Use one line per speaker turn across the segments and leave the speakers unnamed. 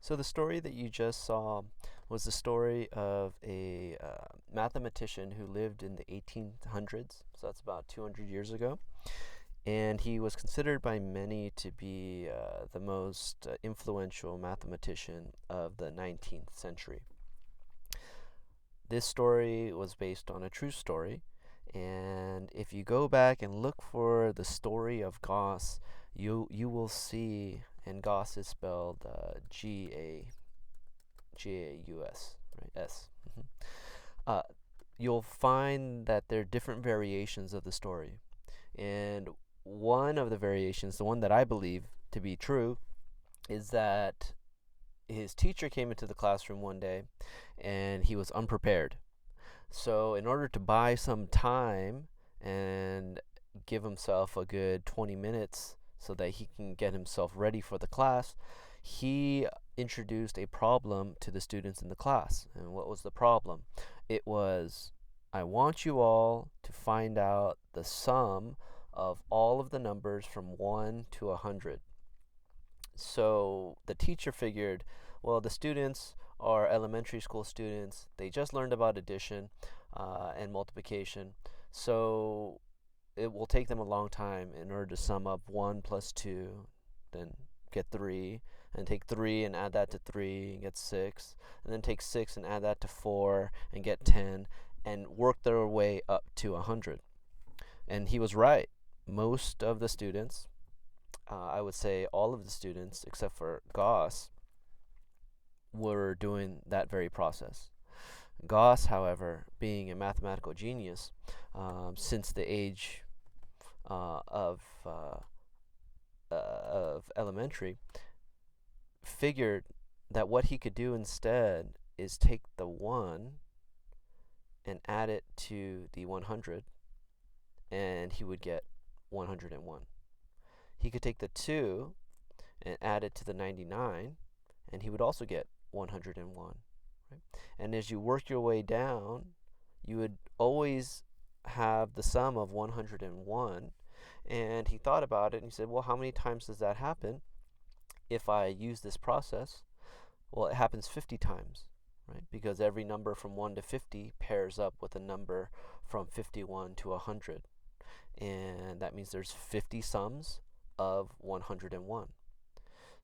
So the story that you just saw was the story of a mathematician who lived in the 1800s, so that's about 200 years ago, and he was considered by many to be the most influential mathematician of the 19th century. This story was based on a true story, and if you go back and look for the story of Gauss, you will see, and Gauss is spelled G-A-U-S, right? S. Uh, you'll find that there are different variations of the story, and one of the variations, the one that I believe to be true, is that his teacher came into the classroom one day and he was unprepared. So, in order to buy some time and give himself a good 20 minutes so that he can get himself ready for the class, he introduced a problem to the students in the class. And what was the problem? It was, I want you all to find out the sum of all of the numbers from 1 to 100. So the teacher figured, well, the students are elementary school students. They just learned about addition and multiplication. So it will take them a long time in order to sum up 1 plus 2, then get 3, and take 3 and add that to 3 and get 6, and then take 6 and add that to 4 and get 10, and work their way up to 100. And he was right. Most of the students, I would say all of the students except for Gauss, were doing that very process. Gauss, however, being a mathematical genius, since the age of elementary, figured that what he could do instead is take the 1 and add it to the 100, and he would get 101. He could take the 2 and add it to the 99, and he would also get 101. Right? And as you work your way down, you would always have the sum of 101. And he thought about it and he said, well, how many times does that happen if I use this process? Well, it happens 50 times, right? Because every number from 1 to 50 pairs up with a number from 51 to 100. And that means there's 50 sums of 101.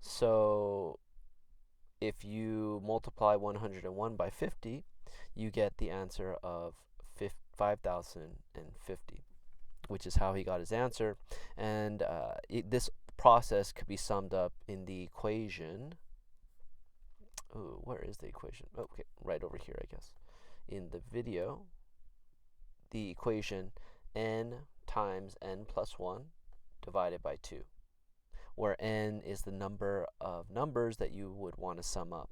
So if you multiply 101 by 50, you get the answer of 5,050, which is how he got his answer. And this process could be summed up in the equation. Oh, where is the equation? Okay, right over here, I guess. In the video, the equation n times n plus 1 divided by 2, where n is the number of numbers that you would want to sum up.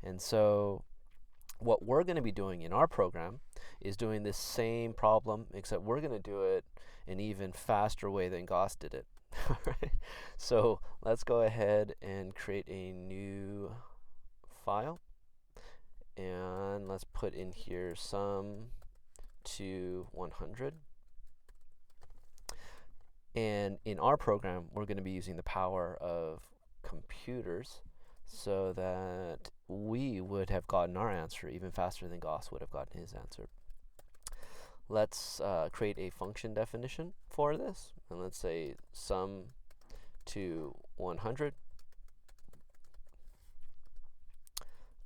And so what we're going to be doing in our program is doing this same problem, except we're going to do it in an even faster way than Gauss did it. Right? So let's go ahead and create a new file, and let's put in here sum to 100. And in our program, we're going to be using the power of computers so that we would have gotten our answer even faster than Gauss would have gotten his answer. Let's create a function definition for this. And let's say sum to 100.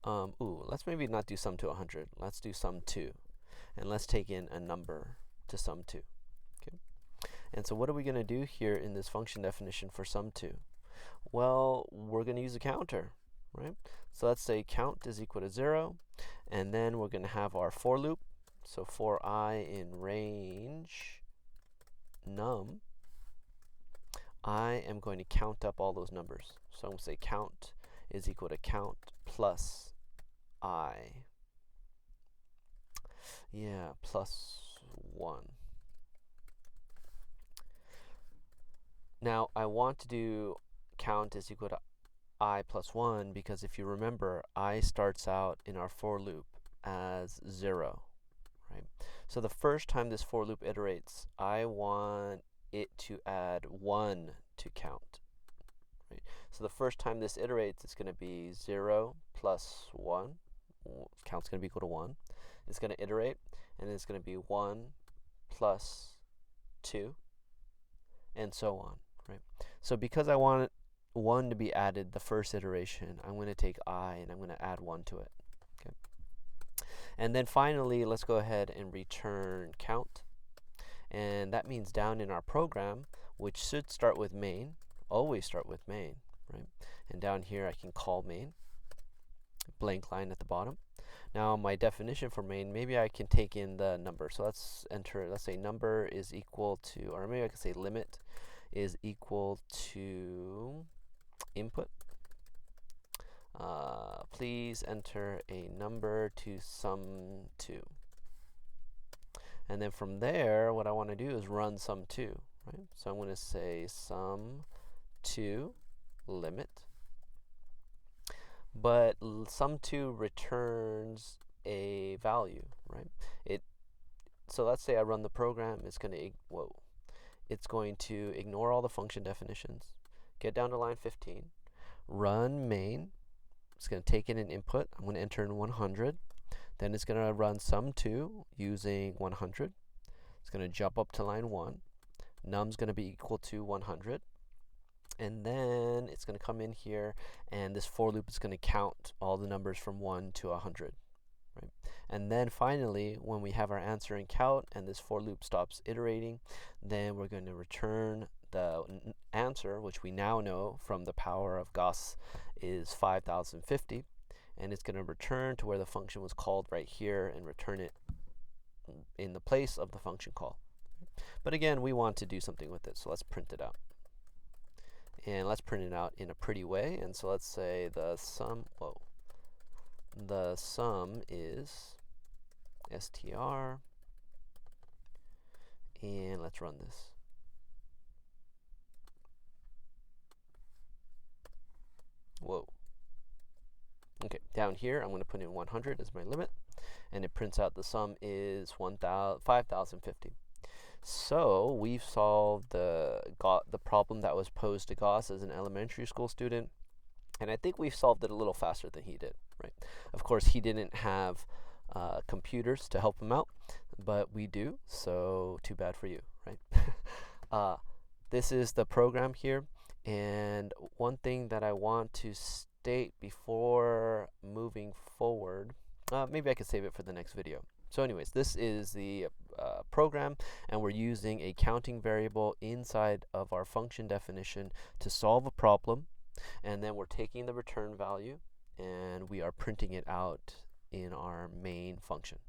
Let's maybe not do sum to 100. Let's do sum to. And let's take in a number to sum to. Okay. And so what are we going to do here in this function definition for sum to? Well, we're going to use a counter, right? So let's say count is equal to 0, and then we're going to have our for loop. So for I in range num, I am going to count up all those numbers. So I'm going to say count is equal to count plus I. Yeah, plus 1. Now, I want to do count is equal to I plus 1 because if you remember, I starts out in our for loop as 0. Right? So the first time this for loop iterates, I want it to add 1 to count. right? So the first time this iterates, it's going to be 0 plus 1. Count's going to be equal to 1. It's going to iterate, and then it's going to be 1 plus 2, and so on, right? So because I want 1 to be added the first iteration, I'm going to take I and I'm going to add 1 to it. Okay. And then finally, let's go ahead and return count. And that means down in our program, which should start with main, always start with main, right? And down here I can call main, blank line at the bottom. Now my definition for main, maybe I can take in the number. So let's enter, let's say number is equal to, or maybe I can say limit is equal to input. Please enter a number to sum 2. And then from there, what I want to do is run sum 2, right? So I'm going to say sum 2 limit. But sum 2 returns a value, right? So let's say I run the program. It's going to it's going to ignore all the function definitions, get down to line 15, run main. It's going to take in an input. I'm going to enter in 100. Then it's going to run sum 2 using 100. It's going to jump up to line 1. Num's going to be equal to 100. And then it's going to come in here, and this for loop is going to count all the numbers from 1 to 100. Right? And then finally, when we have our answer in count and this for loop stops iterating, then we're going to return the answer, which we now know from the power of Gauss is 5050. And it's going to return to where the function was called right here and return it in the place of the function call. But again, we want to do something with it, so let's print it out. And let's print it out in a pretty way. And so let's say the sum, the sum is str, and let's run this. Whoa. Okay, down here I'm going to put in 100 as my limit, and it prints out the sum is 5050. So we've solved the problem that was posed to Gauss as an elementary school student, and I think we've solved it a little faster than he did, right? Of course, he didn't have computers to help him out, but we do, so too bad for you, right? This is the program here, and one thing that I want to state before moving forward, maybe I could save it for the next video. So anyways, this is the program, and we're using a counting variable inside of our function definition to solve a problem, and then we're taking the return value and we are printing it out in our main function.